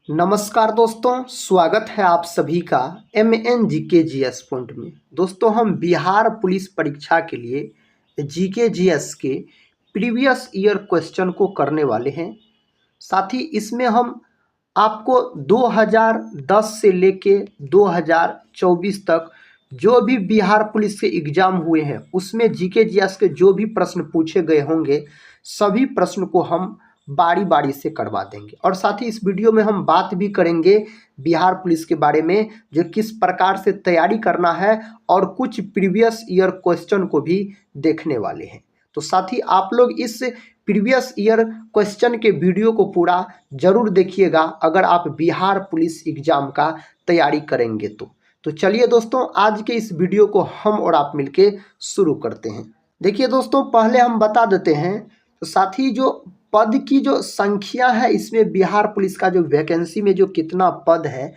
नमस्कार दोस्तों, स्वागत है आप सभी का MN GK GS पॉइंट में। दोस्तों, हम बिहार पुलिस परीक्षा के लिए GK GS के प्रीवियस ईयर क्वेश्चन को करने वाले हैं। साथ ही इसमें हम आपको 2010 से लेके 2024 तक जो भी बिहार पुलिस के एग्जाम हुए हैं उसमें GK GS के जो भी प्रश्न पूछे गए होंगे सभी प्रश्न को हम बारी बारी से करवा देंगे। और साथ ही इस वीडियो में हम बात भी करेंगे बिहार पुलिस के बारे में, जो किस प्रकार से तैयारी करना है, और कुछ प्रीवियस ईयर क्वेश्चन को भी देखने वाले हैं। तो साथ ही आप लोग इस प्रीवियस ईयर क्वेश्चन के वीडियो को पूरा जरूर देखिएगा अगर आप बिहार पुलिस एग्जाम का तैयारी करेंगे तो चलिए दोस्तों, आज के इस वीडियो को हम और आप मिलके शुरू करते हैं। देखिए दोस्तों, पहले हम बता देते हैं तो साथ ही जो पद की जो संख्या है इसमें बिहार पुलिस का जो वैकेंसी में जो कितना पद है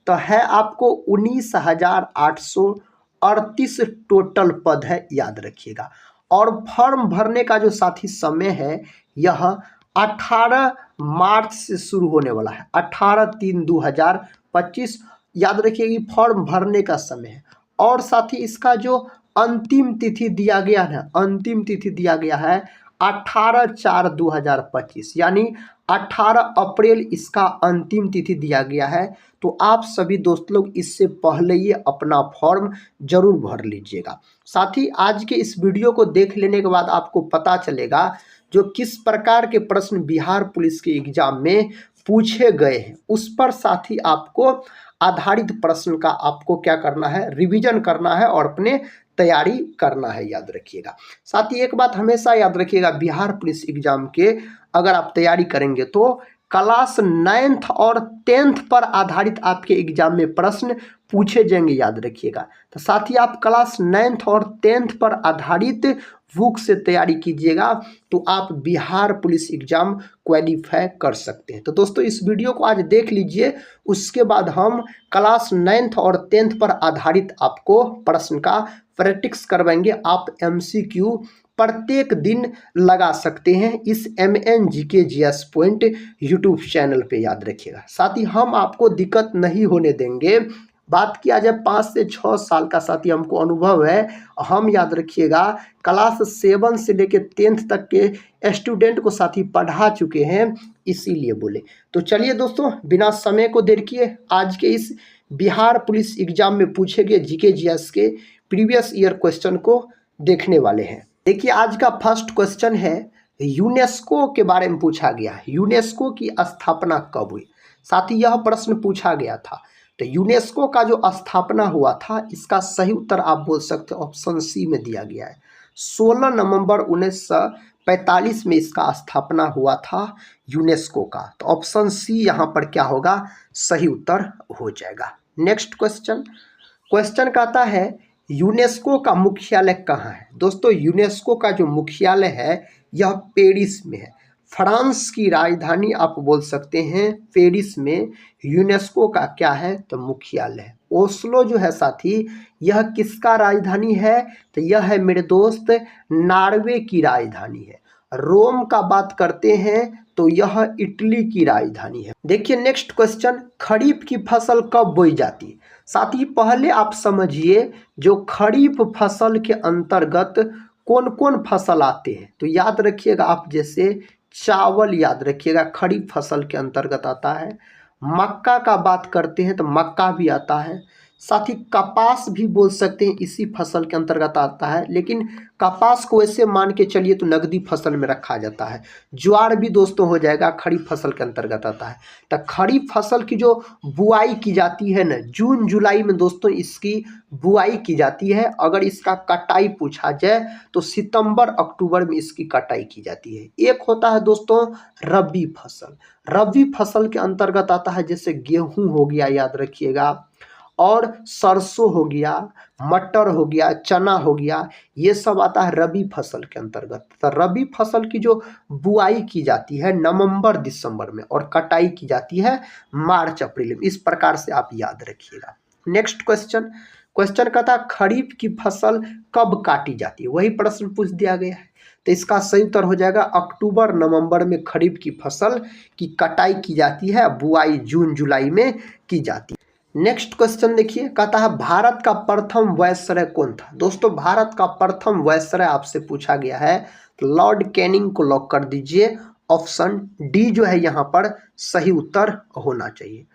तो है आपको 19,838 टोटल पद है, याद रखिएगा। और फॉर्म भरने का जो साथी समय है यह 18 मार्च से शुरू होने वाला है, 18/3/2025, याद रखिएगा फॉर्म भरने का समय है। और साथ ही इसका जो अंतिम तिथि दिया गया है, अंतिम तिथि दिया गया है 18/4/2025, यानी 18 अप्रैल इसका अंतिम तिथि दिया गया है। तो आप सभी दोस्त लोग इससे पहले ही अपना फॉर्म जरूर भर लीजिएगा। साथ ही आज के इस वीडियो को देख लेने के बाद आपको पता चलेगा जो किस प्रकार के प्रश्न बिहार पुलिस के एग्जाम में पूछे गए हैं उस पर साथ ही आपको आधारित प्रश्न का आपको क्या करना है, रिवीजन करना है और अपने तैयारी करना है, याद रखिएगा। साथ ही एक बात हमेशा याद रखिएगा, बिहार पुलिस एग्जाम के अगर आप तैयारी करेंगे तो क्लास 9th और 10th पर आधारित आपके एग्जाम में प्रश्न पूछे जाएंगे, याद रखिएगा। तो साथ ही आप क्लास 9th और 10th पर आधारित बुक से तैयारी कीजिएगा तो आप बिहार पुलिस एग्जाम क्वालिफाई कर सकते हैं। तो दोस्तों, इस वीडियो को आज देख लीजिए, उसके बाद हम क्लास 9th और 10th पर आधारित आपको प्रश्न का प्रैक्टिस करवाएंगे। आप MCQ प्रत्येक दिन लगा सकते हैं इस MN GK GS point YouTube channel पे, याद रखिएगा। साथ ही हम आपको दिक्कत नहीं होने देंगे। बात किया जाए 5 से 6 साल का साथ ही हमको अनुभव है, हम याद रखिएगा क्लास 7 से लेके 10th तक के स्टूडेंट को साथ ही पढ़ा चुके हैं, इसीलिए बोले। तो चलिए दोस्तों, बिना समय को देर किए आज के इस बिहार पुलिस एग्जाम में पूछे गए GK GS के प्रीवियस ईयर क्वेश्चन को देखने वाले हैं। देखिए, आज का फर्स्ट क्वेश्चन है, यूनेस्को के बारे में पूछा गया है। यूनेस्को की स्थापना कब हुई? साथ ही यह प्रश्न पूछा गया था। तो यूनेस्को का जो स्थापना हुआ था इसका सही उत्तर आप बोल सकते हो, ऑप्शन सी में दिया गया है। 16 नवंबर 1945 में इसका स्थापना हुआ था यूनेस्को का। तो ऑप्शन सी यहाँ पर क्या होगा, सही उत्तर हो जाएगा। नेक्स्ट क्वेश्चन कहता है यूनेस्को का मुख्यालय कहाँ है? दोस्तों, यूनेस्को का जो मुख्यालय है यह पेरिस में है। फ्रांस की राजधानी आप बोल सकते हैं पेरिस में यूनेस्को का क्या है तो मुख्यालय है। ओस्लो जो है साथी, यह किसका राजधानी है तो यह है मेरे दोस्त नॉर्वे की राजधानी है। रोम का बात करते हैं तो यह इटली की राजधानी है। देखिए नेक्स्ट क्वेश्चन, खरीफ की फसल कब बोई जाती है? साथ ही पहले आप समझिए जो खरीफ फसल के अंतर्गत कौन कौन फसल आते हैं तो याद रखिएगा आप, जैसे चावल याद रखिएगा खरीफ फसल के अंतर्गत आता है। मक्का का बात करते हैं तो मक्का भी आता है। साथ ही कपास भी बोल सकते हैं इसी फसल के अंतर्गत आता है, लेकिन कपास को ऐसे मान के चलिए तो नकदी फसल में रखा जाता है। ज्वार भी दोस्तों हो जाएगा, खरीफ फसल के अंतर्गत आता है। तो खरीफ फसल की जो बुआई की जाती है ना, जून जुलाई में दोस्तों इसकी बुआई की जाती है। अगर इसका कटाई पूछा जाए तो सितंबर अक्टूबर में इसकी कटाई की जाती है। एक होता है दोस्तों रबी फसल, रबी फसल के अंतर्गत आता है जैसे गेहूं हो गया, याद रखिएगा, और सरसों हो गया, मटर हो गया, चना हो गया, ये सब आता है रबी फसल के अंतर्गत। तो रबी फसल की जो बुआई की जाती है नवंबर दिसंबर में और कटाई की जाती है मार्च अप्रैल में। इस प्रकार से आप याद रखिएगा। नेक्स्ट क्वेश्चन कहता है खरीफ की फसल कब काटी जाती है? वही प्रश्न पूछ दिया गया है। तो इसका सही उत्तर हो जाएगा अक्टूबर नवंबर में खरीफ की फसल की कटाई की जाती है, बुआई जून जुलाई में की जाती है। नेक्स्ट क्वेश्चन देखिए, कहता है भारत का प्रथम वायसराय कौन था। दोस्तों भारत का प्रथम वायसराय आपसे पूछा गया है, तो लॉर्ड कैनिंग को लॉक कर दीजिए। ऑप्शन डी जो है यहाँ पर सही उत्तर होना चाहिए।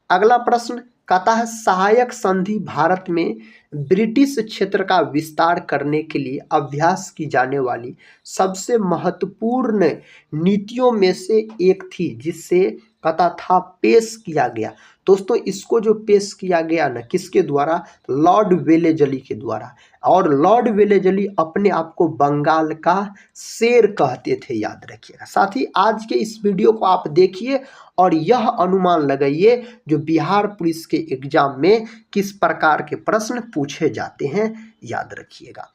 अगला प्रश्न कहता है सहायक संधि भारत में ब्रिटिश क्षेत्र का विस्तार करने के लिए अभ्यास की जाने वाली सबसे महत्वपूर्ण नीतियों में से एक थी, जिससे कहता था पेश किया गया। दोस्तों इसको जो पेश किया गया ना किसके द्वारा, लॉर्ड वेलेजली के द्वारा। और लॉर्ड वेलेजली अपने आप को बंगाल का शेर कहते थे, याद रखिएगा। साथ ही आज के इस वीडियो को आप देखिए और यह अनुमान लगाइए जो बिहार पुलिस के एग्जाम में किस प्रकार के प्रश्न पूछे जाते हैं, याद रखिएगा।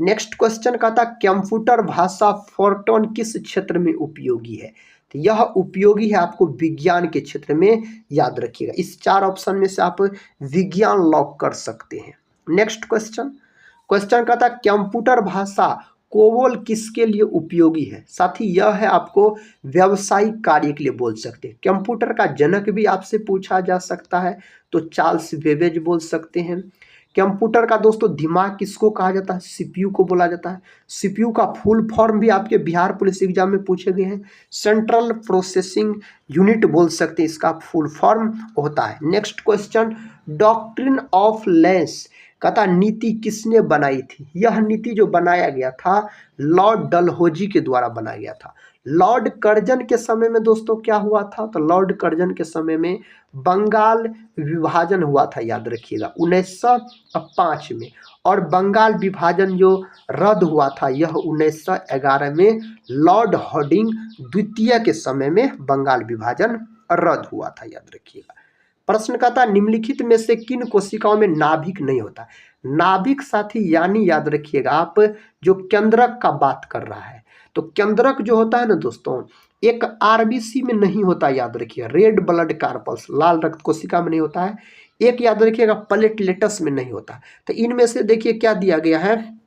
नेक्स्ट क्वेश्चन कहता कंप्यूटर भाषा फोरट्रॉन किस क्षेत्र में उपयोगी है। तो यह उपयोगी है आपको विज्ञान के क्षेत्र में, याद रखिएगा। इस 4 ऑप्शन में से आप विज्ञान लॉक कर सकते हैं। नेक्स्ट क्वेश्चन कहता कंप्यूटर भाषा कोबोल किसके लिए उपयोगी है। साथ ही यह है आपको व्यावसायिक कार्य के लिए बोल सकते हैं। कंप्यूटर का जनक भी आपसे पूछा जा सकता है, तो चार्ल्स बेबेज बोल सकते हैं। कंप्यूटर का दोस्तों दिमाग किसको कहा जाता है, सीपीयू को बोला जाता है। सीपीयू का फुल फॉर्म भी आपके बिहार पुलिस एग्जाम में पूछे गए हैं, सेंट्रल प्रोसेसिंग यूनिट बोल सकते हैं, इसका फुल फॉर्म होता है। Next question doctrine of lens कहता नीति किसने बनाई थी। यह नीति जो बनाया गया था लॉर्ड डलहौजी के द्वारा बनाया गया था। लॉर्ड कर्जन के समय में दोस्तों क्या हुआ था, तो लॉर्ड कर्जन के समय में बंगाल विभाजन हुआ था, याद रखिएगा 1905 में। और बंगाल विभाजन जो रद्द हुआ था यह 1911 में लॉर्ड हार्डिंग द्वितीय के समय में बंगाल विभाजन रद्द हुआ था, याद रखिएगा। प्रश्न कहता निम्नलिखित में से किन कोशिकाओं में नाभिक नहीं होता। नाभिक साथी यानी याद रखिएगा आप जो केंद्रक का बात कर रहा है, तो केंद्रक जो होता है ना दोस्तों एक आरबीसी में नहीं होता, याद रखिएगा। रेड ब्लड कार्पल्स लाल रक्त कोशिका में नहीं होता है। एक याद रखिएगा प्लेटलेटस में नहीं होता। तो इनमें से देखिए क्या दिया गया है,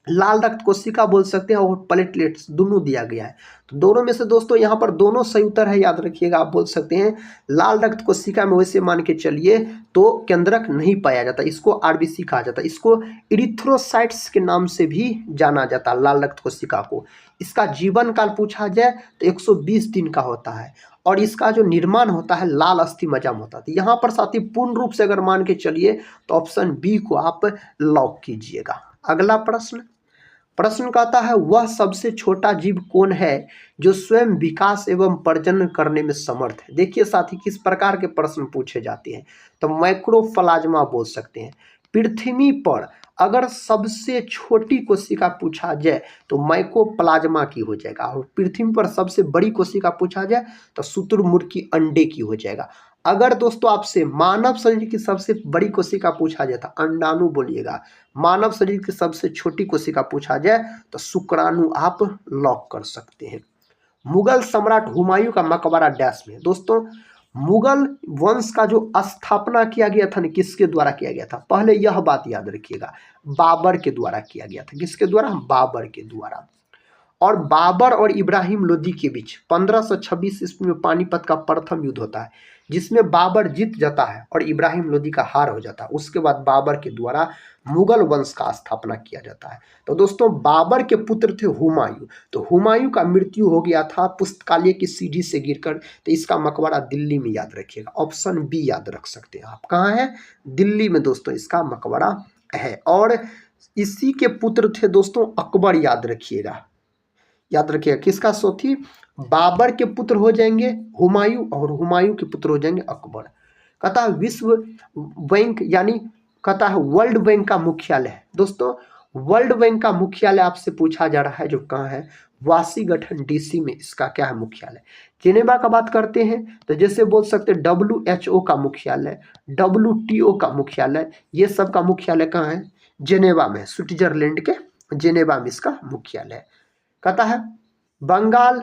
लाल रक्त कोशिका बोल सकते हैं और प्लेटलेट्स दोनों दिया गया है। तो दोनों में से दोस्तों यहाँ पर दोनों सही उत्तर है, याद रखिएगा। आप बोल सकते हैं लाल रक्त कोशिका में वैसे मान के चलिए तो केंद्रक नहीं पाया जाता, इसको आरबीसी कहा जाता है। इसको इरिथ्रोसाइट्स के नाम से भी जाना जाता है लाल रक्त कोशिका को। इसका जीवन काल पूछा जाए तो 120 दिन का होता है और इसका जो निर्माण होता है लाल अस्थि मज्जा में होता है। तो यहाँ पर साथी पूर्ण रूप से अगर मान के चलिए तो ऑप्शन बी को आप लॉक कीजिएगा। अगला प्रश्न कहता है वह सबसे छोटा जीव कौन है जो स्वयं विकास एवं प्रजनन करने में समर्थ है। देखिए साथी किस प्रकार के प्रश्न पूछे जाते हैं, तो माइक्रोप्लाज्मा बोल सकते हैं। पृथ्वी पर अगर सबसे छोटी कोशिका पूछा जाए तो माइक्रोप्लाज्मा की हो जाएगा, और पृथ्वी पर सबसे बड़ी कोशिका पूछा जाए तो शुतुरमुर्ग की अंडे की हो जाएगा। अगर दोस्तों आपसे मानव शरीर की सबसे बड़ी कोशिका पूछा जाए तो अंडाणु बोलिएगा। मानव शरीर की सबसे छोटी कोशिका पूछा जाए तो शुक्राणु आप लॉक कर सकते हैं। मुगल सम्राट हुमायूं का मकबरा डैश में। दोस्तों मुगल वंश का जो स्थापना किया गया था, किसके द्वारा किया गया था, पहले यह बात याद रखिएगा, बाबर के द्वारा किया गया था। किसके द्वारा, बाबर के द्वारा। और बाबर और इब्राहिम लोदी के बीच 1526 ईस्वी में पानीपत का प्रथम युद्ध होता है, जिसमें बाबर जीत जाता है और इब्राहिम लोदी का हार हो जाता है। उसके बाद बाबर के द्वारा मुगल वंश का स्थापना किया जाता है। तो दोस्तों बाबर के पुत्र थे हुमायूं, तो हुमायूं का मृत्यु हो गया था पुस्तकालय की सीढ़ी से गिरकर। तो इसका मकबरा दिल्ली में, याद रखिएगा। ऑप्शन बी याद रख सकते हैं आप। कहाँ है, दिल्ली में दोस्तों इसका मकबरा है। और इसी के पुत्र थे दोस्तों अकबर, याद रखिएगा। याद रखिएगा किसका सोथी, बाबर के पुत्र हो जाएंगे हुमायूं और हुमायूं के पुत्र हो जाएंगे अकबर। कहता है विश्व बैंक यानी कहता है वर्ल्ड बैंक का मुख्यालय है। दोस्तों वर्ल्ड बैंक का मुख्यालय आपसे पूछा जा रहा है जो कहाँ है, वाशिंगटन डीसी में इसका क्या है मुख्यालय। जेनेवा का बात करते हैं तो जैसे बोल सकते हैं WHO का मुख्यालय, WTO का मुख्यालय, ये सब का मुख्यालय कहाँ है, जेनेवा में, स्विट्जरलैंड के जेनेवा में इसका मुख्यालय है। कहता है बंगाल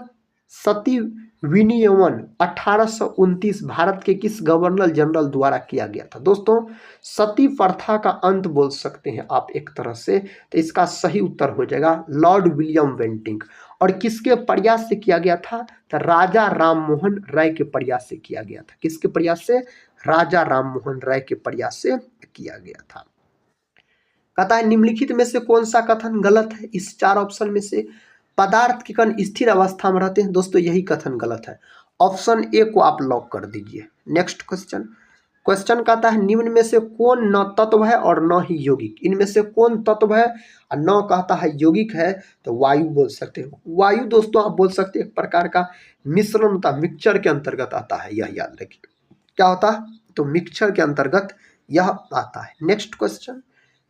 सती विनियमन 1829 भारत के किस गवर्नर जनरल द्वारा किया गया था? दोस्तों, सती प्रथा का अंत बोल सकते हैं आप एक तरह से, तो इसका सही उत्तर हो जाएगा लॉर्ड विलियम बेंटिंक। और किसके प्रयास से किया गया था? तो राजा राममोहन राय के प्रयास से किया गया था। किसके प्रयास से? राजा राममोहन राय के प्रयास से किया गया था। कहता है निम्नलिखित में से कौन सा कथन गलत है? इस चार ऑप्शन में से पदार्थ के कण स्थिर अवस्था में रहते हैं। दोस्तों, यही कथन गलत है। ऑप्शन ए को आप लॉक कर दीजिए। Next question. क्वेश्चन कहता है निम्न में से कौन न तत्व है और न ही यौगिक? इनमें से कौन तत्व है और न कहता है यौगिक है? तो वायु बोल सकते हो। वायु दोस्तों आप बोल सकते हैं एक प्रकार का मिश्रण होता है, मिक्सचर के अंतर्गत आता है, यह याद रखिए। क्या होता है? तो मिक्सचर के अंतर्गत यह आता है। Next question.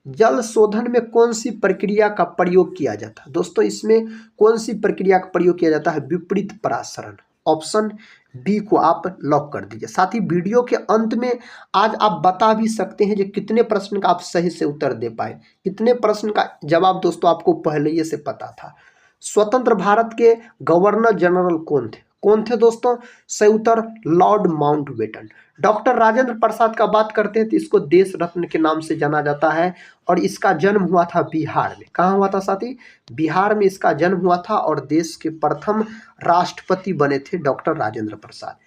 जल शोधन में कौन सी प्रक्रिया का प्रयोग किया जाता है? दोस्तों, इसमें कौन सी प्रक्रिया का प्रयोग किया जाता है? विपरीत परासरण। ऑप्शन बी को आप लॉक कर दीजिए। साथ ही वीडियो के अंत में आज आप बता भी सकते हैं कि कितने प्रश्न का आप सही से उत्तर दे पाए, कितने प्रश्न का जवाब दोस्तों आपको पहले ही से पता था। स्वतंत्र भारत के गवर्नर जनरल कौन थे? कौन थे दोस्तों? सही उत्तर Lord Mountbatten. Doctor Rajendra Prasad का बात करते हैं तो इसको देश रत्न के नाम से जाना जाता है और इसका जन्म हुआ था बिहार में। कहाँ हुआ था साथी? बिहार में इसका जन्म हुआ था और देश के प्रथम राष्ट्रपति बने थे डॉक्टर राजेंद्र प्रसाद।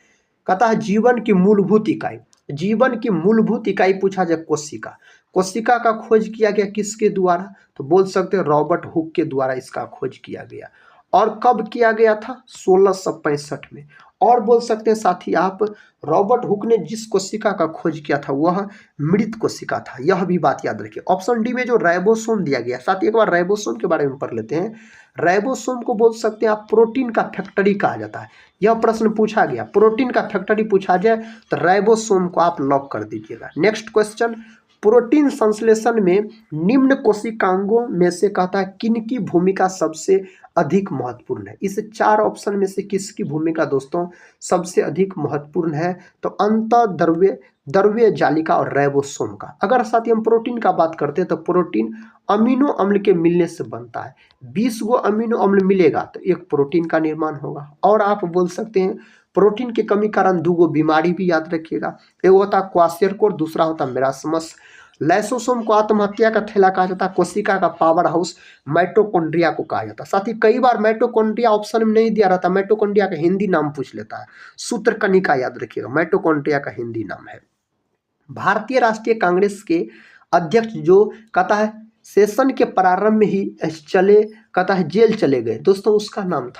कहता है जीवन की मूलभूत इकाई। जीवन की मूलभूत इकाई पूछा जाए कोशिका। कोशिका का खोज किया गया किसके द्वारा? तो बोल सकते हैं रॉबर्ट हुक के द्वारा इसका खोज किया गया। और कब किया गया था? 1665 में। और बोल सकते हैं साथी आप रॉबर्ट हुक ने जिस कोशिका का खोज किया था वह मृत कोशिका था, यह भी बात याद रखिए। ऑप्शन डी में जो राइबोसोम दिया गया, साथ ही एक बार राइबोसोम के बारे में पढ़ लेते हैं। राइबोसोम को बोल सकते हैं आप प्रोटीन का फैक्ट्री कहा जाता है। यह प्रश्न पूछा गया, प्रोटीन का फैक्ट्री पूछा जाए तो राइबोसोम को आप लॉक कर दीजिएगा। Next question. प्रोटीन संश्लेषण में निम्न कोशिकांगों में से कहता है किनकी भूमिका सबसे अधिक महत्वपूर्ण है? इस चार ऑप्शन में से किसकी भूमिका दोस्तों सबसे अधिक महत्वपूर्ण है? तो अंतःद्रव्य द्रव्य जालिका और राइबोसोम का। अगर साथ ही हम प्रोटीन का बात करते हैं तो प्रोटीन अमीनो अम्ल के मिलने से बनता है। 20 गो अमीनो अम्ल मिलेगा तो एक प्रोटीन का निर्माण होगा। और आप बोल सकते हैं प्रोटीन की कमी कारण 2 गो बीमारी भी याद रखिएगा। एक होता है क्वाशियरकोर, दूसरा होता है मेरास्मस। लाइसोसोम को आत्महत्या का थैला कहा जाता है। कोशिका का पावर हाउस माइटोकॉन्ड्रिया को कहा जाता है। साथ ही कई बार माइटोकॉन्ड्रिया ऑप्शन में नहीं दिया रहता, माइटोकॉन्ड्रिया का हिंदी नाम पूछ लेता है। सूत्रकनिका याद रखिएगा, माइटोकॉन्ड्रिया का हिंदी नाम है। भारतीय राष्ट्रीय कांग्रेस के अध्यक्ष जो कहता है सेशन के प्रारंभ में ही चले कहता है जेल चले गए, दोस्तों उसका नाम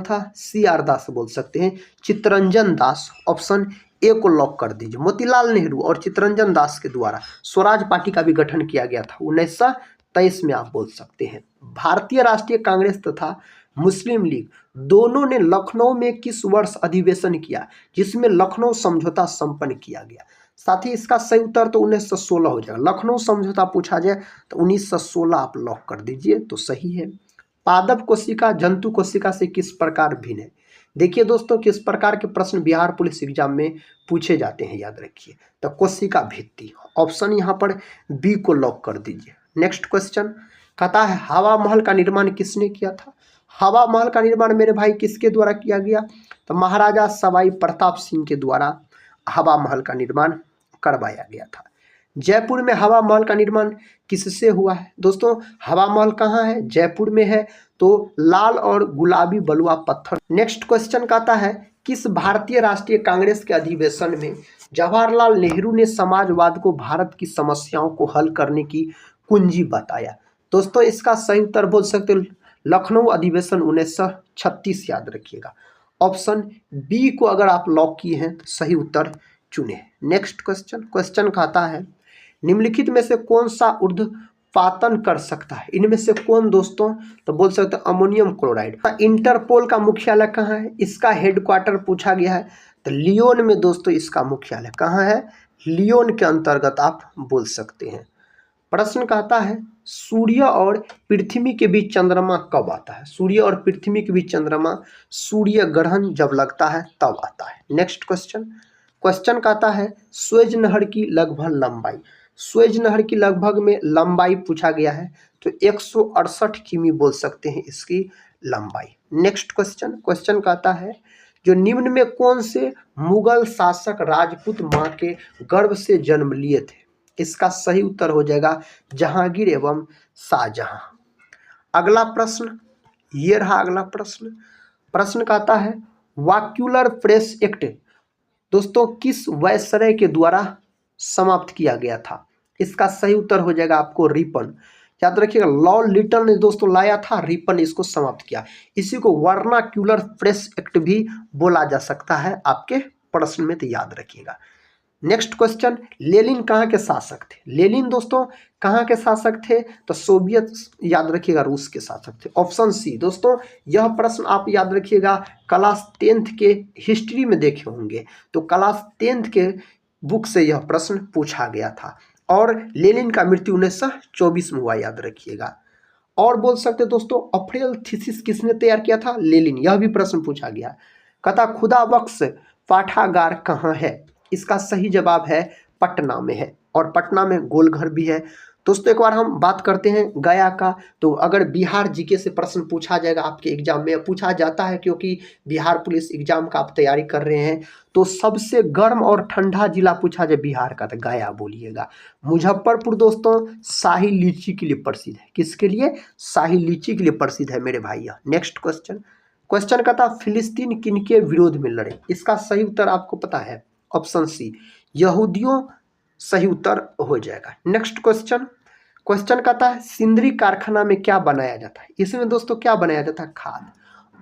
था CR दास बोल सकते हैं, चित्तरंजन दास। ऑप्शन ए को लॉक कर दीजिए। मोतीलाल नेहरू और चित्तरंजन दास के द्वारा स्वराज पार्टी का भी गठन किया गया था 1923 में, आप बोल सकते हैं। भारतीय राष्ट्रीय कांग्रेस तथा मुस्लिम लीग दोनों ने लखनऊ में किस वर्ष अधिवेशन किया जिसमें लखनऊ समझौता संपन्न किया गया? साथ ही इसका सही उत्तर तो 1916 हो जाएगा। लखनऊ समझौता पूछा जाए तो 1916 आप लॉक कर दीजिए तो सही है। पादप कोशिका जंतु कोशिका से किस प्रकार भिन्न है? देखिए दोस्तों किस प्रकार के प्रश्न बिहार पुलिस एग्जाम में पूछे जाते हैं, याद रखिए। तो कोशिका भित्ति, ऑप्शन यहाँ पर बी को लॉक कर दीजिए। नेक्स्ट क्वेश्चन कहता है हवा महल का निर्माण किसने किया था? हवा महल का निर्माण मेरे भाई किसके द्वारा किया गया? तो महाराजा सवाई प्रताप सिंह के द्वारा हवा महल का निर्माण करवाया गया था। जयपुर में हवा महल का निर्माण किससे हुआ है? दोस्तों हवा महल कहाँ है? जयपुर में है, तो लाल और गुलाबी बलुआ पत्थर। नेक्स्ट क्वेश्चन कहता है किस भारतीय राष्ट्रीय कांग्रेस के अधिवेशन में जवाहरलाल नेहरू ने समाजवाद को भारत की समस्याओं को हल करने की कुंजी बताया? दोस्तों इसका सही उत्तर बोल सकते हो लखनऊ अधिवेशन 1936, याद रखिएगा। ऑप्शन बी को अगर आप लॉक किए हैं तो सही उत्तर चुने। नेक्स्ट क्वेश्चन कहता है निम्नलिखित में से कौन सा ऊर्ध्वपातन कर सकता है? इनमें से कौन दोस्तों? तो बोल सकते हैं अमोनियम क्लोराइड। इंटरपोल का मुख्यालय कहाँ है? इसका हेडक्वार्टर पूछा गया है तो लियोन में दोस्तों इसका मुख्यालय कहाँ है? लियोन के अंतर्गत आप बोल सकते हैं। प्रश्न कहता है सूर्य और पृथ्वी के बीच चंद्रमा कब आता है? सूर्य और पृथ्वी के बीच चंद्रमा सूर्य ग्रहण जब लगता है तब आता है। नेक्स्ट क्वेश्चन कहता है स्वेज नहर की लगभग लंबाई। स्वेज नहर की लगभग में लंबाई पूछा गया है तो 168 किमी बोल सकते हैं इसकी लंबाई। नेक्स्ट क्वेश्चन कहता है जो निम्न में कौन से मुगल शासक राजपूत मां के गर्भ से जन्म लिए थे? इसका सही उत्तर हो जाएगा जहांगीर एवं शाहजहां। अगला प्रश्न, ये रहा अगला प्रश्न। प्रश्न कहता है वाक्युलर प्रेस एक्ट दोस्तों किस वायसराय के द्वारा समाप्त किया गया था? इसका सही उत्तर हो जाएगा आपको रिपन। याद रखिएगा, लॉर्ड लिटन ने दोस्तों लाया था, रिपन इसको समाप्त किया। इसी को वर्नाक्यूलर प्रेस एक्ट भी बोला जा सकता है, आपके प्रश्न में तो याद रखिएगा। नेक्स्ट क्वेश्चन, लेनिन कहाँ के शासक थे? लेनिन दोस्तों कहाँ के शासक थे? तो सोवियत, याद रखिएगा, रूस के शासक थे। ऑप्शन सी दोस्तों, यह प्रश्न आप याद रखिएगा क्लास 10th के हिस्ट्री में देखे होंगे, तो क्लास 10th के बुक से यह प्रश्न पूछा गया था। और लेनिन का मृत्यु 1924 में हुआ, याद रखिएगा। और बोल सकते दोस्तों अप्रैल थीसिस किसने तैयार किया था? लेनिन, यह भी प्रश्न पूछा गया। कहता खुदा बख्श पाठागार कहाँ है? इसका सही जवाब है पटना में है, और पटना में गोलघर भी है। दोस्तों एक बार हम बात करते हैं गया का, तो अगर बिहार जीके से प्रश्न पूछा जाएगा आपके एग्जाम में, पूछा जाता है क्योंकि बिहार पुलिस एग्जाम का आप तैयारी कर रहे हैं, तो सबसे गर्म और ठंडा जिला पूछा जाए बिहार का तो गया बोलिएगा। मुजफ्फरपुर दोस्तों शाही लीची के लिए प्रसिद्ध है। किसके लिए? शाही लीची के लिए प्रसिद्ध है मेरे भाइया। नेक्स्ट क्वेश्चन, क्वेश्चन का था फिलिस्तीन किनके विरोध में लड़े? इसका सही उत्तर आपको पता है, ऑप्शन सी यहूदियों, सही उत्तर हो जाएगा। नेक्स्ट क्वेश्चन, क्वेश्चन कहता है सिंदरी कारखाना में क्या बनाया जाता है? इसमें दोस्तों क्या बनाया जाता है? खाद,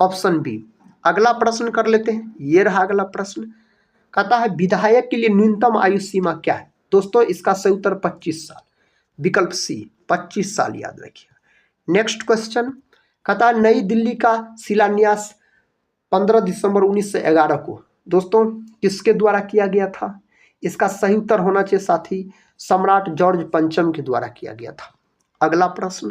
ऑप्शन बी। अगला प्रश्न कर लेते हैं, ये रहा अगला प्रश्न। कहता है विधायक के लिए न्यूनतम आयु सीमा क्या है? दोस्तों इसका सही उत्तर 25 साल, विकल्प सी 25 साल, याद रखिए। नेक्स्ट क्वेश्चन कहता है नई दिल्ली का शिलान्यास 15 दिसंबर 1911 को दोस्तों किसके द्वारा किया गया था? इसका सही उत्तर होना चाहिए साथी सम्राट जॉर्ज पंचम के द्वारा किया गया था। अगला प्रश्न,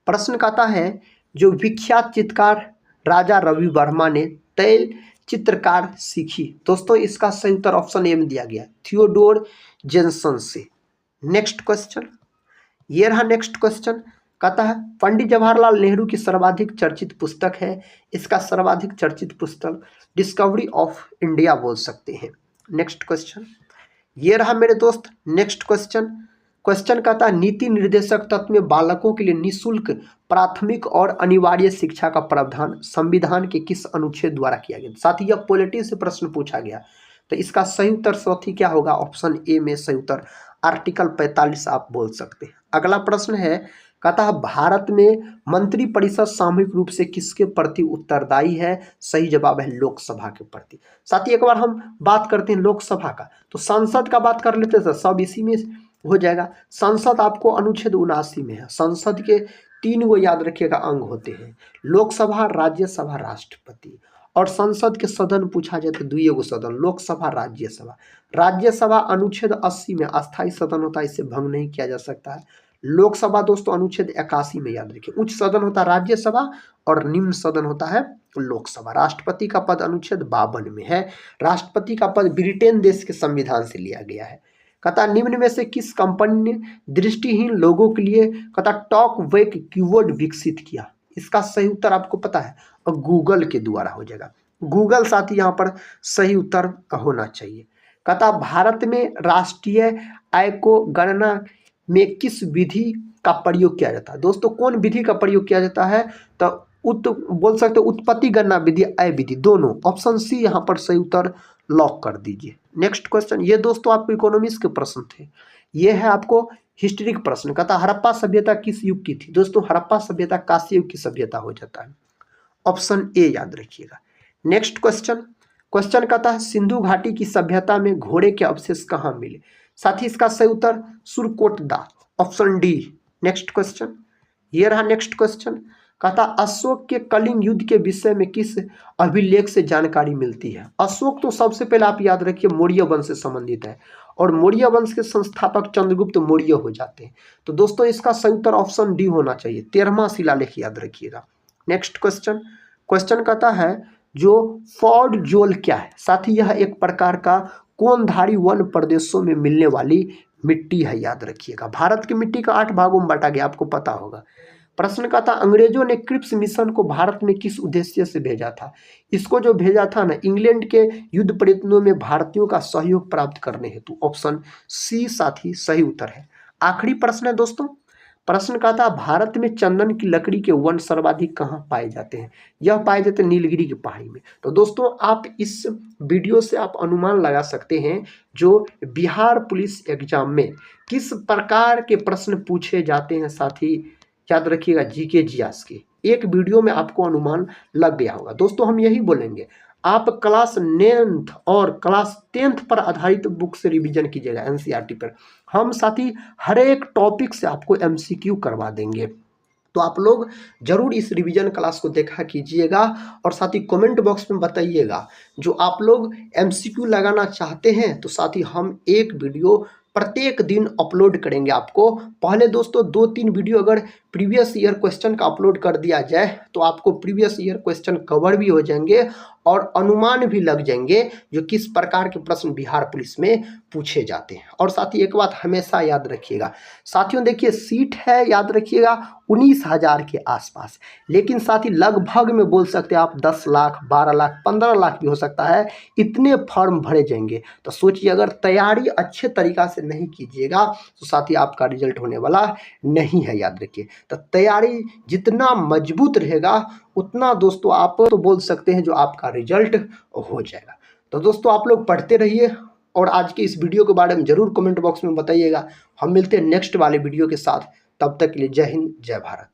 प्रश्न कहता है जो विख्यात चित्रकार राजा रवि वर्मा ने तैल चित्रकार सीखी? दोस्तों इसका सही उत्तर ऑप्शन ए में दिया गया, थियोडोर जेनसन से। नेक्स्ट क्वेश्चन, ये रहा नेक्स्ट क्वेश्चन। कहता है पंडित जवाहरलाल नेहरू की सर्वाधिक चर्चित पुस्तक है? इसका सर्वाधिक चर्चित पुस्तक डिस्कवरी ऑफ इंडिया बोल सकते हैं। नेक्स्ट क्वेश्चन, ये रहा मेरे दोस्त नेक्स्ट क्वेश्चन। क्वेश्चन कहता है नीति निर्देशक तत्व में बालकों के लिए निःशुल्क प्राथमिक और अनिवार्य शिक्षा का प्रावधान संविधान के किस अनुच्छेद द्वारा किया गया? साथ ही यह पॉलिटी से प्रश्न पूछा गया, तो इसका सही उत्तर साथी क्या होगा? ऑप्शन ए में सही उत्तर आर्टिकल 45 आप बोल सकते हैं। अगला प्रश्न है, कहता है भारत में मंत्रिपरिषद सामूहिक रूप से किसके प्रति उत्तरदायी है? सही जवाब है लोकसभा के प्रति। साथ ही एक बार हम बात करते हैं लोकसभा का, तो संसद का बात कर लेते हैं, सब इसी में हो जाएगा। संसद आपको अनुच्छेद 79 में है। संसद के 3 गो याद रखिएगा अंग होते हैं, लोकसभा, राज्यसभा, राष्ट्रपति। और संसद के सदन पूछा जाए तो 2 गो सदन, लोकसभा, राज्यसभा। राज्यसभा अनुच्छेद 80 में अस्थायी सदन होता है, इसे भंग नहीं किया जा सकता है। लोकसभा दोस्तों अनुच्छेद 81 में, याद रखिए। उच्च सदन होता है राज्यसभा और निम्न सदन होता है लोकसभा। राष्ट्रपति का पद अनुच्छेद 52 में है। राष्ट्रपति का पद ब्रिटेन देश के संविधान से लिया गया है। कहता निम्न में से किस कंपनी ने दृष्टिहीन लोगों के लिए कहता टॉक बैक कीवर्ड विकसित किया? इसका सही उत्तर आपको पता है, और गूगल के द्वारा हो जाएगा। गूगल साथी यहाँ पर सही उत्तर होना चाहिए। कहता भारत में राष्ट्रीय आय को गणना में किस विधि का प्रयोग किया जाता है? दोस्तों कौन विधि का प्रयोग किया जाता है? तो बोल सकते उत्पत्ति गणना विधि, आय विधि, दोनों। ऑप्शन सी यहाँ पर सही उत्तर लॉक कर दीजिए। नेक्स्ट क्वेश्चन, ये दोस्तों आपको इकोनॉमिक्स के प्रश्न थे, ये है आपको हिस्ट्री का प्रश्न। कहता हड़प्पा सभ्यता किस युग की थी? दोस्तों हड़प्पा सभ्यता कांस्य युग की सभ्यता हो जाता है, ऑप्शन ए याद रखिएगा। नेक्स्ट क्वेश्चन, क्वेश्चन कहता है सिंधु घाटी की सभ्यता में घोड़े के अवशेष कहाँ मिले? साथ ही इसका सही उत्तर Surkotada, option D. Next question, ये रहा नेक्स्ट क्वेश्चन। कहता अशोक के कलिंग युद्ध के विषय में किस अभिलेख से जानकारी मिलती है? अशोक तो सबसे पहले आप याद रखिए मौर्य वंश से संबंधित है, और मौर्य वंश के संस्थापक चंद्रगुप्त मौर्य हो जाते हैं। तो दोस्तों इसका सही उत्तर ऑप्शन डी होना चाहिए, 13वां शिलालेख, याद रखिएगा। नेक्स्ट क्वेश्चन, क्वेश्चन कहता है जो फॉर्ड जोल क्या है? साथ ही यह एक प्रकार का कोनधारी वन प्रदेशों में मिलने वाली मिट्टी है, याद रखिएगा। भारत की मिट्टी का 8 भागों में बांटा गया, आपको पता होगा। प्रश्न का था अंग्रेजों ने क्रिप्स मिशन को भारत में किस उद्देश्य से भेजा था। इसको जो भेजा था ना, इंग्लैंड के युद्ध प्रयत्नों में भारतीयों का सहयोग प्राप्त करने हेतु। ऑप्शन सी साथी सही उत्तर है। आखिरी प्रश्न है दोस्तों, प्रश्न का था भारत में चंदन की लकड़ी के वन सर्वाधिक कहाँ पाए जाते हैं। यह पाए जाते हैं नीलगिरी की पहाड़ी में। तो दोस्तों आप इस वीडियो से आप अनुमान लगा सकते हैं जो बिहार पुलिस एग्जाम में किस प्रकार के प्रश्न पूछे जाते हैं। साथी याद रखिएगा जीके जीएस के एक वीडियो में आपको अनुमान लग गया होगा। दोस्तों हम यही बोलेंगे, आप क्लास 9th और क्लास 10th पर आधारित बुक से रिवीजन कीजिएगा एनसीईआरटी पर। हम साथी हर एक टॉपिक से आपको एमसीक्यू करवा देंगे। तो आप लोग जरूर इस रिवीजन क्लास को देखा कीजिएगा और साथ ही कमेंट बॉक्स में बताइएगा जो आप लोग एमसीक्यू लगाना चाहते हैं। तो साथ ही हम एक वीडियो प्रत्येक दिन अपलोड करेंगे आपको। पहले दोस्तों 2-3 वीडियो अगर प्रीवियस ईयर क्वेश्चन का अपलोड कर दिया जाए तो आपको प्रीवियस ईयर क्वेश्चन कवर भी हो जाएंगे और अनुमान भी लग जाएंगे जो किस प्रकार के प्रश्न बिहार पुलिस में पूछे जाते हैं। और साथ ही एक बात हमेशा याद रखिएगा साथियों, देखिए सीट है याद रखिएगा 19,000 के आसपास, लेकिन साथ ही लगभग में बोल सकते हैं आप 10 लाख 12 लाख 15 लाख भी हो सकता है, इतने फॉर्म भरे जाएंगे। तो सोचिए अगर तैयारी अच्छे तरीका से नहीं कीजिएगा तो साथ ही आपका रिजल्ट होने वाला नहीं है। याद रखिए तो तैयारी जितना मजबूत रहेगा उतना दोस्तों आप तो बोल सकते हैं जो आपका रिजल्ट हो जाएगा। तो दोस्तों आप लोग पढ़ते रहिए और आज के इस वीडियो के बारे में जरूर कमेंट बॉक्स में बताइएगा। हम मिलते हैं नेक्स्ट वाले वीडियो के साथ, तब तक के लिए जय हिंद जय भारत।